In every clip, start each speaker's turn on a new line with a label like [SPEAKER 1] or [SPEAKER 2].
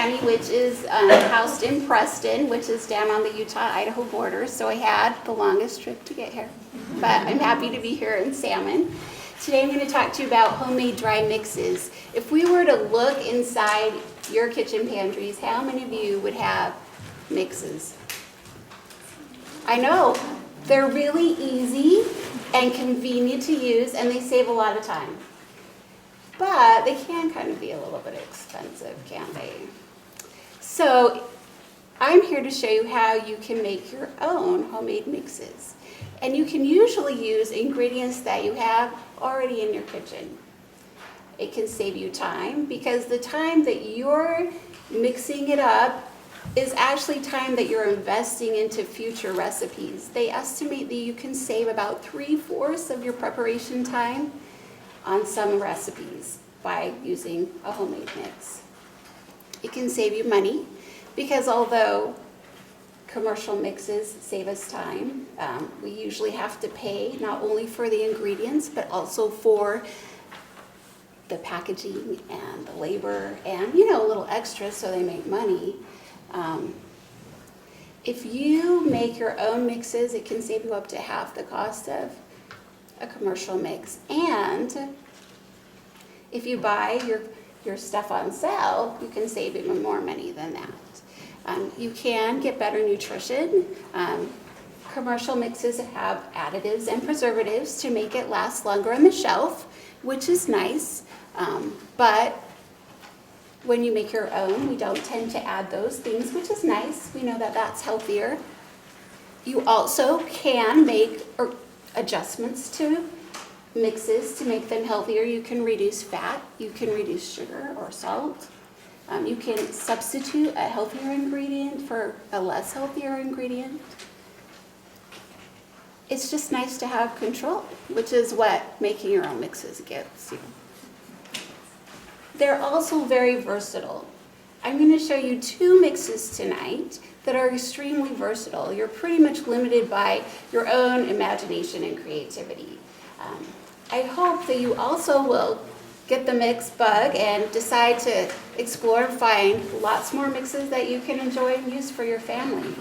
[SPEAKER 1] Tammy, which is housed in Preston, which is down on the Utah-Idaho border. So I had the longest trip to get here, but I'm happy to be here in Salmon. Today I'm going to talk to you about homemade dry mixes. If we were to look inside your kitchen pantries, how many of you would have mixes? I know, they're really easy and convenient to use, and they save a lot of time. But they can kind of be a little bit expensive, can't they? So I'm here to show you how you can make your own homemade mixes. And you can usually use ingredients that you have already in your kitchen. It can save you time because the time that you're mixing it up is actually time that you're investing into future recipes. They estimate that you can save about 3/4 of your preparation time on some recipes by using a homemade mix. It can save you money because although commercial mixes save us time, we usually have to pay not only for the ingredients but also for the packaging and the labor and a little extra so they make money. If you make your own mixes, it can save you up to half the cost of a commercial mix. And if you buy your stuff on sale, you can save even more money than that. You can get better nutrition. Commercial mixes have additives and preservatives to make it last longer on the shelf, which is nice. But when you make your own, we don't tend to add those things, which is nice. We know that that's healthier. You also can make adjustments to mixes to make them healthier. You can reduce fat, you can reduce sugar or salt. You can substitute a healthier ingredient for a less healthier ingredient. It's just nice to have control, which is what making your own mixes gives you. They're also very versatile. I'm going to show you 2 mixes tonight that are extremely versatile. You're pretty much limited by your own imagination and creativity. I hope that you also will get the mix bug and decide to explore and find lots more mixes that you can enjoy and use for your family.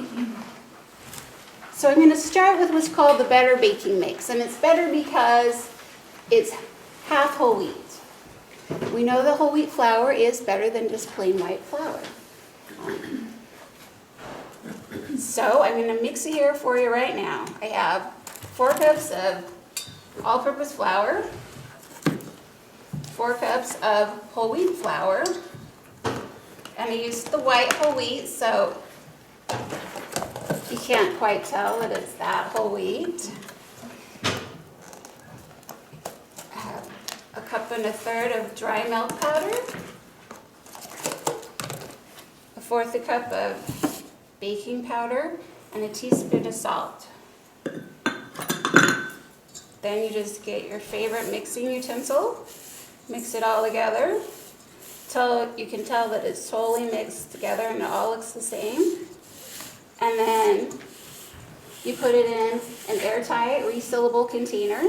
[SPEAKER 1] So I'm going to start with what's called the Better Baking Mix, and it's better because it's half whole wheat. We know the whole wheat flour is better than just plain white flour. So I'm going to mix it here for you right now. I have 4 cups of all-purpose flour, 4 cups of whole wheat flour, and I used the white whole wheat, so you can't quite tell that it's that whole wheat. I have 1.25 cups of dry milk powder, 1/4 cup of baking powder, and a teaspoon of salt. Then you just get your favorite mixing utensil, mix it all together till you can tell that it's totally mixed together and it all looks the same. And then you put it in an airtight, resealable container,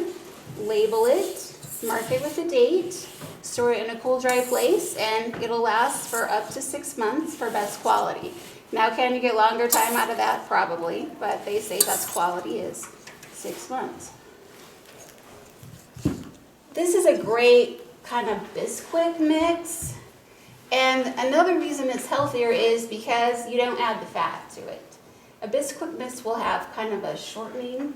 [SPEAKER 1] label it, mark it with a date, store it in a cool, dry place, and it'll last for up to 6 months for best quality. Now, can you get longer time out of that? Probably, but they say best quality is 6 months. This is a great kind of Bisquick mix, and another reason it's healthier is because you don't add the fat to it. A Bisquick mix will have kind of a shortening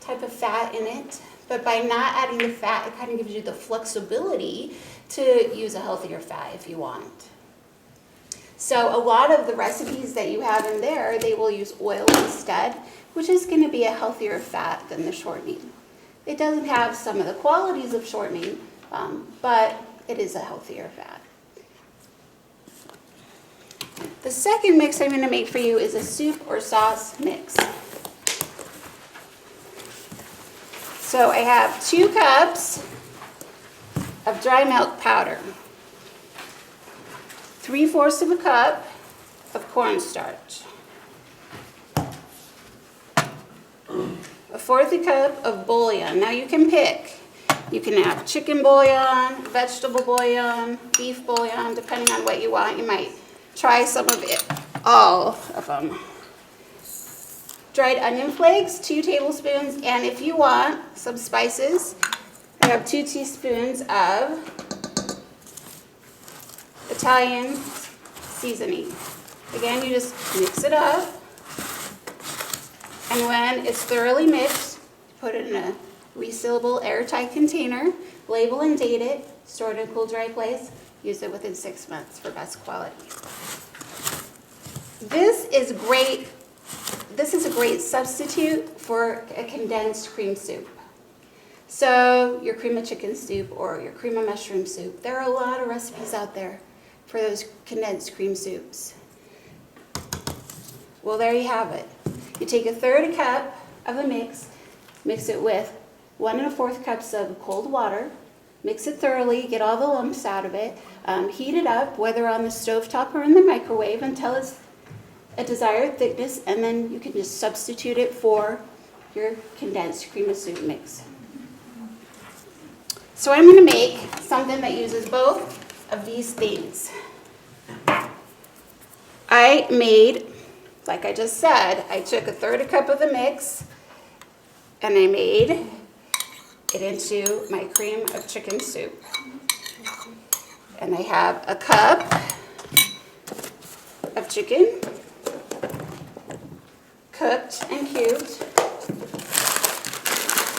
[SPEAKER 1] type of fat in it, but by not adding the fat, it kind of gives you the flexibility to use a healthier fat if you want. So a lot of the recipes that you have in there, they will use oil instead, which is going to be a healthier fat than the shortening. It doesn't have some of the qualities of shortening, but it is a healthier fat. The second mix I'm going to make for you is a soup or sauce mix. So I have 2 cups of dry milk powder, 3/4 cup of cornstarch, 1/4 cup of bouillon. Now you can pick. You can have chicken bouillon, vegetable bouillon, beef bouillon, depending on what you want. You might try some of it, all of them. Dried onion flakes, 2 tablespoons, and if you want some spices, I have 2 teaspoons of Italian seasoning. Again, you just mix it up, and when it's thoroughly mixed, put it in a resealable airtight container, label and date it, store it in a cool, dry place, use it within 6 months for best quality. This is great. This is a great substitute for a condensed cream soup. So your cream of chicken soup or your cream of mushroom soup, there are a lot of recipes out there for those condensed cream soups. Well, there you have it. You take 1/3 cup of the mix it with 1 1/4 cups of cold water, mix it thoroughly, get all the lumps out of it, heat it up, whether on the stovetop or in the microwave, until it's a desired thickness, and then you can just substitute it for your condensed cream of soup mix. So I'm going to make something that uses both of these things. I made, like I just said, I took 1/3 cup of the mix and I made it into my cream of chicken soup. And I have a cup of chicken, cooked and cubed,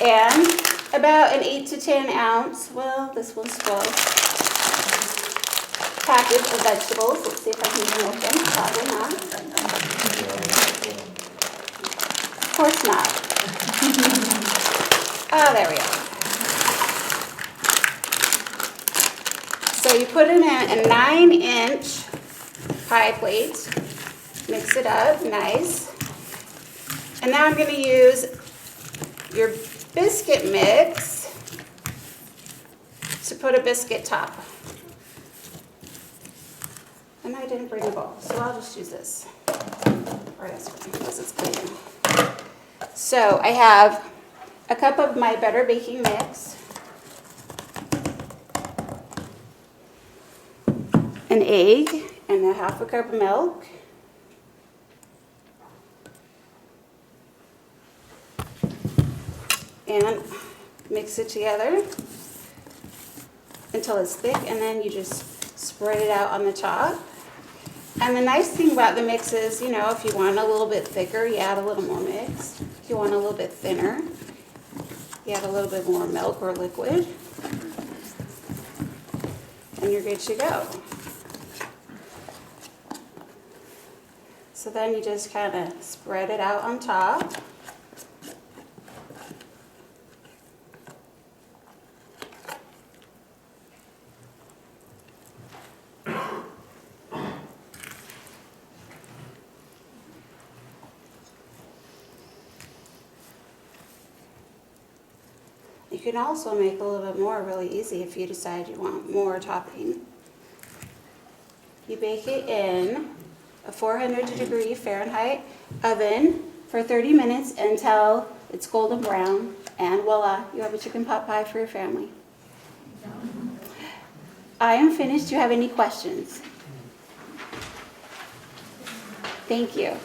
[SPEAKER 1] and about an 8 to 10 ounce, well, this one's 12, package of vegetables. Let's see if I can smoke them. Probably not. Of course not. Oh, there we go. So you put it in a 9-inch pie plate, mix it up nice. And now I'm going to use your biscuit mix to put a biscuit top. And I didn't bring a bowl, so I'll just use this. Or this one, because it's clean. So I have a cup of my butter baking mix, an egg, and 1/2 cup of milk, and mix it together until it's thick, and then you just spread it out on the top. And the nice thing about the mix is, you know, if you want a little bit thicker, you add a little more mix. If you want a little bit thinner, you add a little bit more milk or liquid, and you're good to go. So then you just kind of spread it out on top. You can also make a little bit more really easy if you decide you want more topping. You bake it in a 400-degree Fahrenheit oven for 30 minutes until it's golden brown, and voila, you have a chicken pot pie for your family. I am finished. Do you have any questions? Thank you.